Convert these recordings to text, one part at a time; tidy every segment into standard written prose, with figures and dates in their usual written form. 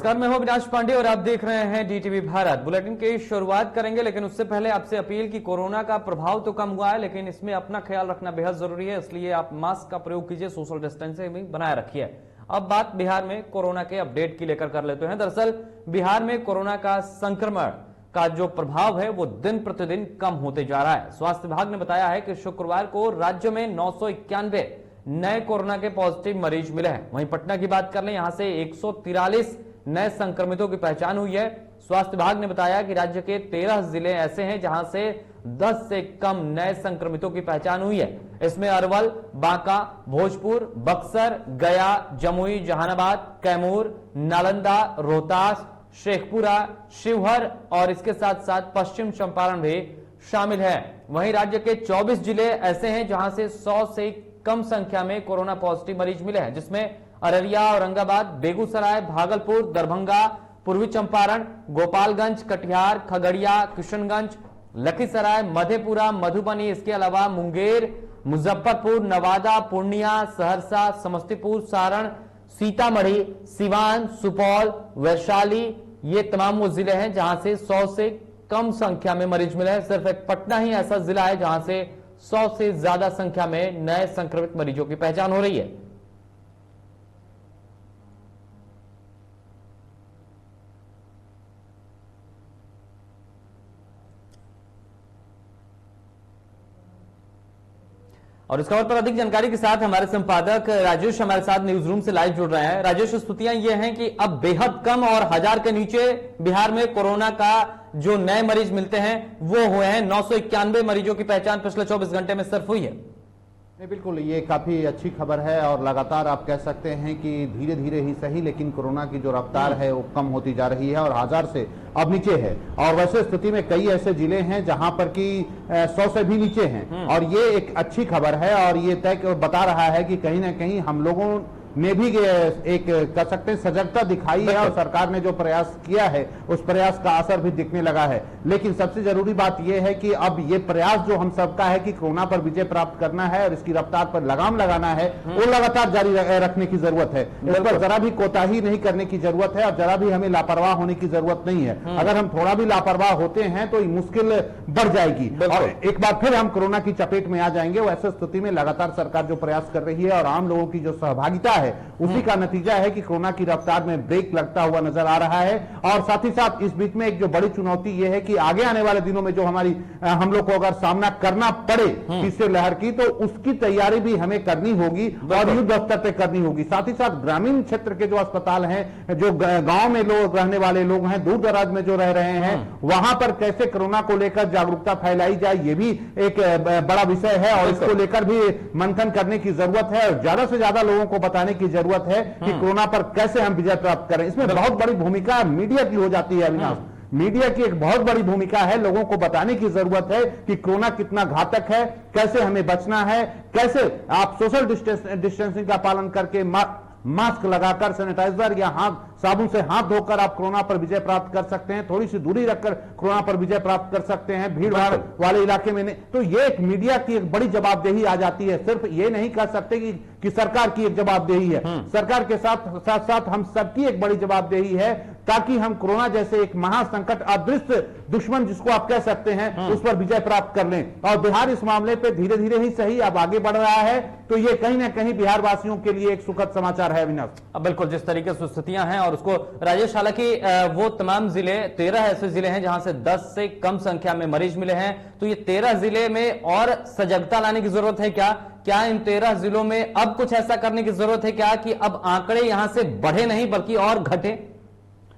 नमस्कार, मैं हूं अविनाश पांडे और आप देख रहे हैं डीटीवी भारत। बुलेटिन की शुरुआत करेंगे, लेकिन उससे पहले आपसे अपील कि कोरोना का प्रभाव तो कम हुआ है, लेकिन इसमें अपना ख्याल रखना बेहद जरूरी है, इसलिए आप मास्क का प्रयोग कीजिए, सोशल डिस्टेंसिंग भी बनाए रखिए। अब बात बिहार में कोरोना के अपडेट की लेकर कर लेते हैं। दरअसल बिहार में कोरोना का संक्रमण का जो प्रभाव है वो दिन प्रतिदिन कम होते जा रहा है। स्वास्थ्य विभाग ने बताया है कि शुक्रवार को राज्य में 991 नए कोरोना के पॉजिटिव मरीज मिले हैं। वहीं पटना की बात कर लें, यहां से 143 नए संक्रमितों की पहचान हुई है। स्वास्थ्य विभाग ने बताया कि राज्य के 13 जिले ऐसे हैं जहां से 10 से कम नए संक्रमितों की पहचान हुई है। इसमें अरवल, बांका, भोजपुर, बक्सर, गया, जमुई, जहानाबाद, कैमूर, नालंदा, रोहतास, शेखपुरा, शिवहर और इसके साथ साथ पश्चिम चंपारण भी शामिल है। वहीं राज्य के 24 जिले ऐसे हैं जहां से 100 से कम संख्या में कोरोना पॉजिटिव मरीज मिले हैं, जिसमें अररिया, औरंगाबाद, बेगूसराय, भागलपुर, दरभंगा, पूर्वी चंपारण, गोपालगंज, कटिहार, खगड़िया, किशनगंज, लखीसराय, मधेपुरा, मधुबनी, इसके अलावा मुंगेर, मुजफ्फरपुर, नवादा, पूर्णिया, सहरसा, समस्तीपुर, सारण, सीतामढ़ी, सिवान, सुपौल, वैशाली, ये तमाम वो जिले हैं जहां से 100 से कम संख्या में मरीज मिले हैं। सिर्फ एक पटना ही ऐसा जिला है जहां से 100 से ज्यादा संख्या में नए संक्रमित मरीजों की पहचान हो रही है। और इस खबर पर अधिक जानकारी के साथ हमारे संपादक राजेश हमारे साथ न्यूज रूम से लाइव जुड़ रहे हैं। राजेश, स्थितियां ये हैं कि अब बेहद कम और 1000 के नीचे बिहार में कोरोना का जो नए मरीज मिलते हैं वो हुए हैं। 991 मरीजों की पहचान पिछले 24 घंटे में सिर्फ हुई है। नहीं, बिल्कुल ये काफी अच्छी खबर है और लगातार आप कह सकते हैं कि धीरे धीरे ही सही, लेकिन कोरोना की जो रफ्तार है वो कम होती जा रही है और 1000 से अब नीचे है। और वैसे स्थिति में कई ऐसे जिले हैं जहां पर कि 100 से भी नीचे हैं और ये एक अच्छी खबर है और ये तय बता रहा है कि कहीं ना कहीं हम लोगों ने भी एक कह सकते हैं सजगता दिखाई है और सरकार ने जो प्रयास किया है उस प्रयास का असर भी दिखने लगा है। लेकिन सबसे जरूरी बात यह है कि अब ये प्रयास जो हम सबका है कि कोरोना पर विजय प्राप्त करना है और इसकी रफ्तार पर लगाम लगाना है, वो लगातार जारी रखने की जरूरत है। इस पर जरा भी कोताही नहीं करने की जरूरत है और जरा भी हमें लापरवाह होने की जरूरत नहीं है। अगर हम थोड़ा भी लापरवाह होते हैं तो मुश्किल बढ़ जाएगी और एक बार फिर हम कोरोना की चपेट में आ जाएंगे। वैसे स्थिति में लगातार सरकार जो प्रयास कर रही है और आम लोगों की जो सहभागिता उसी का नतीजा है कि कोरोना की रफ्तार में ब्रेक लगता हुआ नजर आ रहा है। और साथ ही साथ इस बीच में एक जो बड़ी चुनौती यह है कि आगे आने वाले दिनों में जो हम लोग को अगर सामना करना पड़े तीसरे लहर की, तो उसकी तैयारी भी हमें करनी होगी और युद्ध स्तर पर करनी होगी। साथ ही साथ ग्रामीण क्षेत्र के जो अस्पताल हैं, जो गांव में लोग रहने वाले लोग हैं, दूर दराज में जो रह रहे हैं, वहां पर कैसे कोरोना को लेकर जागरूकता फैलाई जाए, ये भी एक बड़ा विषय है और इसको लेकर भी मंथन करने की जरूरत है और ज्यादा से ज्यादा लोगों को बताने की जरूरत है कि कोरोना पर कैसे हम विजय प्राप्त करें। इसमें बहुत बड़ी भूमिका मीडिया की हो जाती है अविनाश। मीडिया की एक बहुत बड़ी भूमिका है। लोगों को बताने की जरूरत है कि कोरोना कितना घातक है, कैसे हमें बचना है, कैसे आप सोशल डिस्टेंसिंग का पालन करके मास्क लगाकर, सैनिटाइजर या साबुन से हाथ धोकर आप कोरोना पर विजय प्राप्त कर सकते हैं। थोड़ी सी दूरी रखकर कोरोना पर विजय प्राप्त कर सकते हैं, भीड़ भाड़ वाले इलाके में नहीं। तो ये एक मीडिया की एक बड़ी जवाबदेही आ जाती है। सिर्फ ये नहीं कह सकते कि सरकार की एक जवाबदेही है, सरकार के साथ साथ हम सबकी एक बड़ी जवाबदेही है, ताकि हम कोरोना जैसे एक महासंकट, अदृश्य दुश्मन जिसको आप कह सकते हैं, उस पर विजय प्राप्त कर लें। और बिहार इस मामले पे धीरे धीरे ही सही अब आगे बढ़ रहा है, तो ये कहीं ना कहीं बिहार वासियों के लिए एक सुखद समाचार है अविनाश। बिल्कुल, जिस तरीके से स्थितियां हैं और उसको राजेश, हालांकि वो तमाम जिले 13 ऐसे जिले हैं जहां से 10 से कम संख्या में मरीज मिले हैं, तो ये 13 जिले में और सजगता लाने की जरूरत है क्या इन 13 जिलों में अब कुछ ऐसा करने की जरूरत है क्या कि अब आंकड़े यहां से बढ़े नहीं बल्कि और घटे?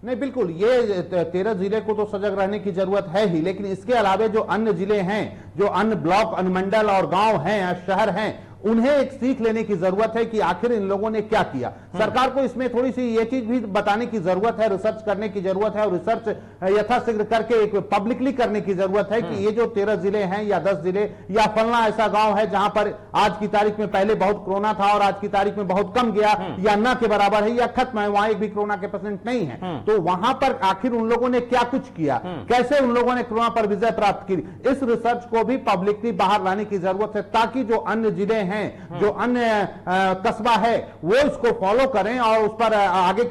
नहीं, बिल्कुल ये 13 जिले को तो सजग रहने की जरूरत है ही, लेकिन इसके अलावा जो अन्य जिले हैं, जो अन्य ब्लॉक, अनुमंडल और गांव हैं या शहर हैं, उन्हें एक सीख लेने की जरूरत है कि आखिर इन लोगों ने क्या किया। सरकार को इसमें थोड़ी सी ये चीज भी बताने की जरूरत है, रिसर्च करने की जरूरत है और रिसर्च यथाशीघ्र करके एक पब्लिकली करने की जरूरत है कि ये जो 13 जिले हैं या 10 जिले या फलना ऐसा गांव है जहां पर आज की तारीख में पहले बहुत कोरोना था और आज की तारीख में बहुत कम गया या न के बराबर है या खत्म है, वहां एक भी कोरोना के पेशेंट नहीं है, तो वहां पर आखिर उन लोगों ने क्या कुछ किया, कैसे उन लोगों ने कोरोना पर विजय प्राप्त की, इस रिसर्च को भी पब्लिकली बाहर लाने की जरूरत है, ताकि जो अन्य जिले हैं हैं, जो अन्य कस्बा है, वो इसको फॉलो करें और उस पर आगे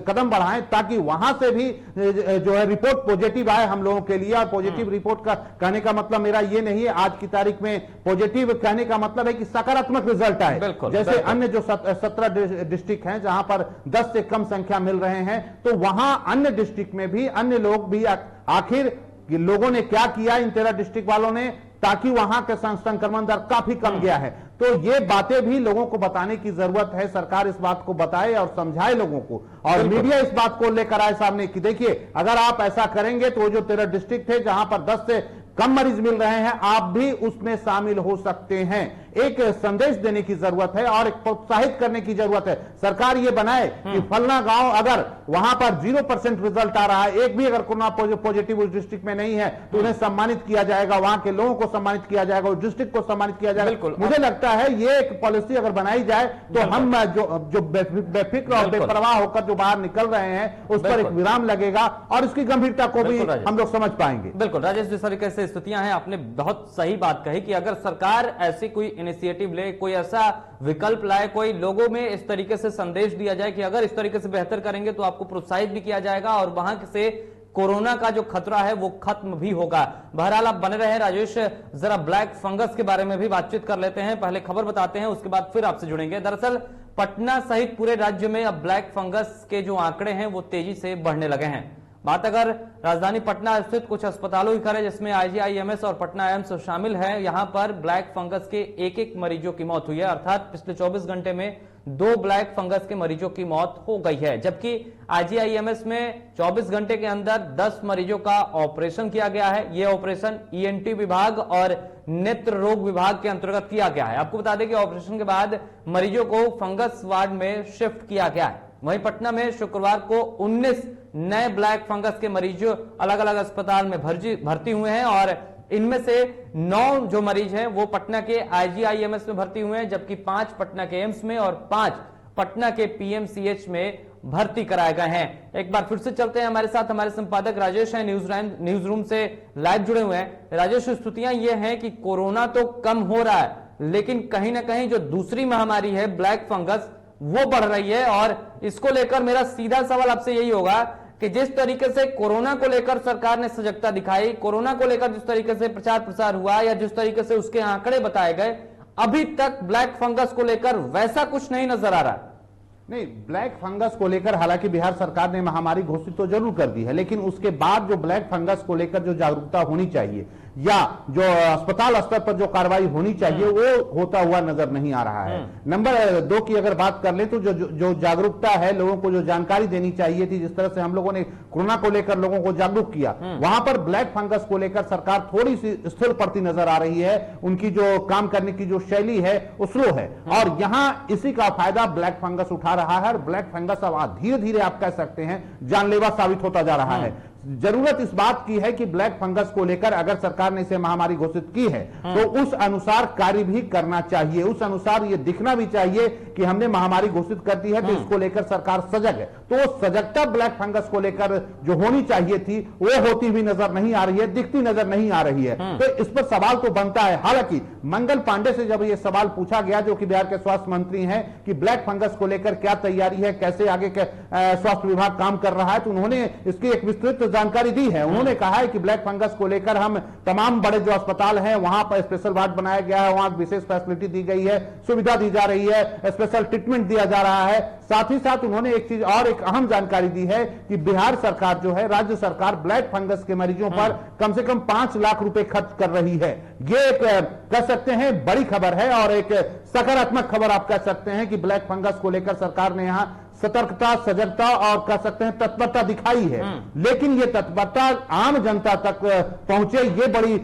कदम बढ़ाएं, ताकि वहां से भी जो है रिपोर्ट पॉजिटिव आए हम लोगों के लिए। और पॉजिटिव रिपोर्ट का कहने का मतलब मेरा ये नहीं है, आज की तारीख में पॉजिटिव कहने का मतलब है कि सकारात्मक रिजल्ट आए। जैसे अन्य जो 17 डिस्ट्रिक्ट हैं जहां पर 10 से कम संख्या मिल रहे हैं, तो वहां अन्य डिस्ट्रिक्ट में भी अन्य लोग भी आखिर लोगों ने क्या किया इन 13 डिस्ट्रिक्ट वालों ने, ताकि वहां का संक्रमण दर काफी कम गया है। तो ये बातें भी लोगों को बताने की जरूरत है, सरकार इस बात को बताए और समझाए लोगों को, और मीडिया इस बात को लेकर आए सामने कि देखिए अगर आप ऐसा करेंगे तो जो 13 डिस्ट्रिक्ट थे जहां पर 10 से कम मरीज मिल रहे हैं, आप भी उसमें शामिल हो सकते हैं। एक संदेश देने की जरूरत है और एक प्रोत्साहित करने की जरूरत है। सरकार ये बनाए कि फलना गांव अगर वहां पर 0% रिजल्ट आ रहा है, एक भी अगर कोरोना पॉजिटिव उस डिस्ट्रिक्ट में नहीं है, तो उन्हें सम्मानित किया जाएगा, वहां के लोगों को सम्मानित किया जाएगा, उस डिस्ट्रिक्ट को सम्मानित किया जाएगा। मुझे लगता है ये एक पॉलिसी अगर बनाई जाए तो हम जो बेफिक्र और बेपरवाह होकर जो बाहर निकल रहे हैं उस पर एक विराम लगेगा और इसकी गंभीरता को भी हम लोग समझ पाएंगे। बिल्कुल राजेश, जिस तरीके से स्थितियां हैं, आपने बहुत सही बात कही कि अगर सरकार ऐसी कोई इनिशिएटिव ले, कोई ऐसा विकल्प लाए, कोई लोगों में इस तरीके से संदेश दिया जाए कि अगर इस तरीके से बेहतर करेंगे तो आपको प्रोत्साहित भी किया जाएगा और वहां से कोरोना का जो खतरा है वो खत्म भी होगा। बहरहाल आप बने रहे राजेश, जरा ब्लैक फंगस के बारे में भी बातचीत कर लेते हैं, पहले खबर बताते हैं, उसके बाद फिर आपसे जुड़ेंगे। दरअसल पटना सहित पूरे राज्य में अब ब्लैक फंगस के जो आंकड़े हैं वो तेजी से बढ़ने लगे हैं। बात अगर राजधानी पटना स्थित कुछ अस्पतालों की करें जिसमें आईजीआईएमएस और पटना एम्स शामिल है, यहां पर ब्लैक फंगस के एक मरीजों की मौत हुई है, अर्थात पिछले 24 घंटे में 2 ब्लैक फंगस के मरीजों की मौत हो गई है, जबकि आईजीआईएमएस में 24 घंटे के अंदर 10 मरीजों का ऑपरेशन किया गया है। यह ऑपरेशन ईएनटी विभाग और नेत्र रोग विभाग के अंतर्गत किया गया है। आपको बता दें कि ऑपरेशन के बाद मरीजों को फंगस वार्ड में शिफ्ट किया गया है। वहीं पटना में शुक्रवार को 19 नए ब्लैक फंगस के मरीज अलग अलग अस्पताल में भर्ती हुए हैं और इनमें से 9 जो मरीज हैं वो पटना के आईजीआईएमएस में भर्ती हुए हैं, जबकि 5 पटना के एम्स में और 5 पटना के पीएमसीएच में भर्ती कराए गए हैं। एक बार फिर से चलते हैं, हमारे साथ हमारे संपादक राजेश हैं, न्यूज रूम से लाइव जुड़े हुए हैं। राजेश, स्थितियां ये हैं कि कोरोना तो कम हो रहा है, लेकिन कहीं ना कहीं जो दूसरी महामारी है ब्लैक फंगस वो बढ़ रही है, और इसको लेकर मेरा सीधा सवाल आपसे यही होगा कि जिस तरीके से कोरोना को लेकर सरकार ने सजगता दिखाई, कोरोना को लेकर जिस तरीके से प्रचार प्रसार हुआ या जिस तरीके से उसके आंकड़े बताए गए, अभी तक ब्लैक फंगस को लेकर वैसा कुछ नहीं नजर आ रहा। नहीं, ब्लैक फंगस को लेकर हालांकि बिहार सरकार ने महामारी घोषित तो जरूर कर दी है, लेकिन उसके बाद जो ब्लैक फंगस को लेकर जो जागरूकता होनी चाहिए या जो अस्पताल स्तर पर जो कार्रवाई होनी चाहिए वो होता हुआ नजर नहीं आ रहा है। नंबर 2 की अगर बात कर ले तो जो जागरूकता है, लोगों को जो जानकारी देनी चाहिए थी, जिस तरह से हम लोगों ने कोरोना को लेकर लोगों को जागरूक किया, वहां पर ब्लैक फंगस को लेकर सरकार थोड़ी सी स्थिर पड़ती नजर आ रही है। उनकी जो काम करने की जो शैली है वो स्लो है, और यहां इसी का फायदा ब्लैक फंगस उठा रहा है। और ब्लैक फंगस अब धीरे धीरे आप कह सकते हैं जानलेवा साबित होता जा रहा है। जरूरत इस बात की है कि ब्लैक फंगस को लेकर अगर सरकार ने इसे महामारी घोषित की है तो उस अनुसार कार्य भी करना चाहिए, उस अनुसार ये दिखना भी चाहिए कि हमने महामारी घोषित कर दी है तो इसको लेकर सरकार सजग है। तो वो सजगता ब्लैक फंगस को लेकर जो होनी चाहिए थी वो होती हुई नजर नहीं आ रही है, दिखती नजर नहीं आ रही है। तो इस पर सवाल तो बनता है। हालांकि मंगल पांडे से जब ये सवाल पूछा गया, जो कि बिहार के स्वास्थ्य मंत्री हैं, कि ब्लैक फंगस को लेकर क्या तैयारी है, कैसे आगे के स्वास्थ्य विभाग काम कर रहा है, तो उन्होंने इसकी एक विस्तृत जानकारी दी है। उन्होंने कहा है कि ब्लैक फंगस को लेकर हम तमाम बड़े जो अस्पताल हैं वहां पर स्पेशल वार्ड बनाया गया है, वहां विशेष फैसिलिटी दी गई है, सुविधा दी जा रही है, स्पेशल ट्रीटमेंट दिया जा रहा है। साथ ही साथ उन्होंने एक चीज और एक अहम जानकारी दी है कि बिहार सरकार जो है, राज्य सरकार ब्लैक फंगस के मरीजों पर कम से कम 5 लाख रुपए खर्च कर रही है। ये एक कह सकते हैं बड़ी खबर है और एक सकारात्मक खबर आप कह सकते हैं कि ब्लैक फंगस को लेकर सरकार ने यहां सतर्कता, सजगता और कह सकते हैं तत्परता दिखाई है। लेकिन ये तत्परता आम जनता तक पहुंचे, ये बड़ी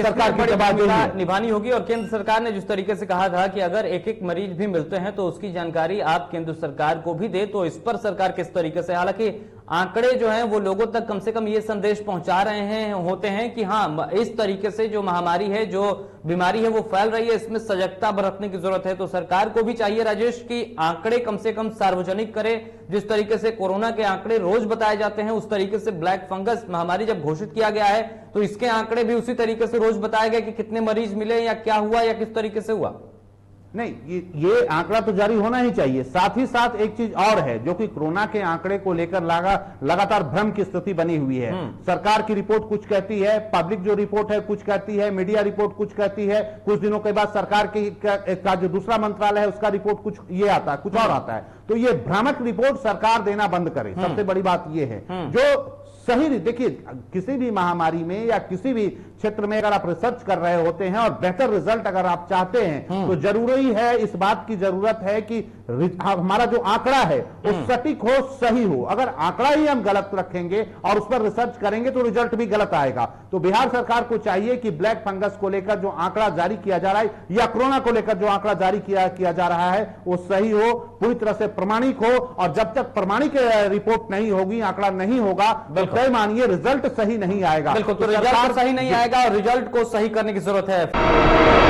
सरकार की जवाबदेही निभानी होगी। और केंद्र सरकार ने जिस तरीके से कहा था कि अगर एक मरीज भी मिलते हैं तो उसकी जानकारी आप केंद्र सरकार को भी दे, तो इस पर सरकार किस तरीके से, हालांकि आंकड़े जो हैं वो लोगों तक कम से कम ये संदेश पहुंचा रहे हैं होते हैं कि हाँ, इस तरीके से जो महामारी है, जो बीमारी है वो फैल रही है, इसमें सजगता बरतने की जरूरत है। तो सरकार को भी चाहिए राजेश की आंकड़े कम से कम सार्वजनिक करे। जिस तरीके से कोरोना के आंकड़े रोज बताए जाते हैं, उस तरीके से ब्लैक फंगस महामारी जब घोषित किया गया है तो इसके आंकड़े भी उसी तरीके से रोज बताए गए कि कितने मरीज मिले या क्या हुआ या किस तरीके से हुआ। नहीं, ये आंकड़ा तो जारी होना ही चाहिए। साथ ही साथ एक चीज और है जो कि कोरोना के आंकड़े को लेकर लगातार भ्रम की स्थिति बनी हुई है। सरकार की रिपोर्ट कुछ कहती है, पब्लिक जो रिपोर्ट है कुछ कहती है, मीडिया रिपोर्ट कुछ कहती है, कुछ दिनों के बाद सरकार का जो दूसरा मंत्रालय है उसका रिपोर्ट कुछ ये आता है, कुछ और आता है। तो ये भ्रामक रिपोर्ट सरकार देना बंद करे, सबसे बड़ी बात ये है। जो सही, देखिए किसी भी महामारी में या किसी भी क्षेत्र में अगर आप रिसर्च कर रहे होते हैं और बेहतर रिजल्ट अगर आप चाहते हैं तो जरूरी है, इस बात की जरूरत है कि हमारा जो आंकड़ा है वो सटीक हो, सही हो। अगर आंकड़ा ही हम गलत रखेंगे और उस पर रिसर्च करेंगे तो रिजल्ट भी गलत आएगा। तो बिहार सरकार को चाहिए कि ब्लैक फंगस को लेकर जो आंकड़ा जारी किया जा रहा है या कोरोना को लेकर जो आंकड़ा जारी किया जा रहा है वो सही हो, पूरी तरह से प्रमाणिक हो। और जब तक प्रमाणिक रिपोर्ट नहीं होगी, आंकड़ा नहीं होगा, तय मानिए रिजल्ट सही नहीं आएगा। बिल्कुल, तो रिजल्ट सही नहीं आएगा और रिजल्ट को सही करने की जरूरत है।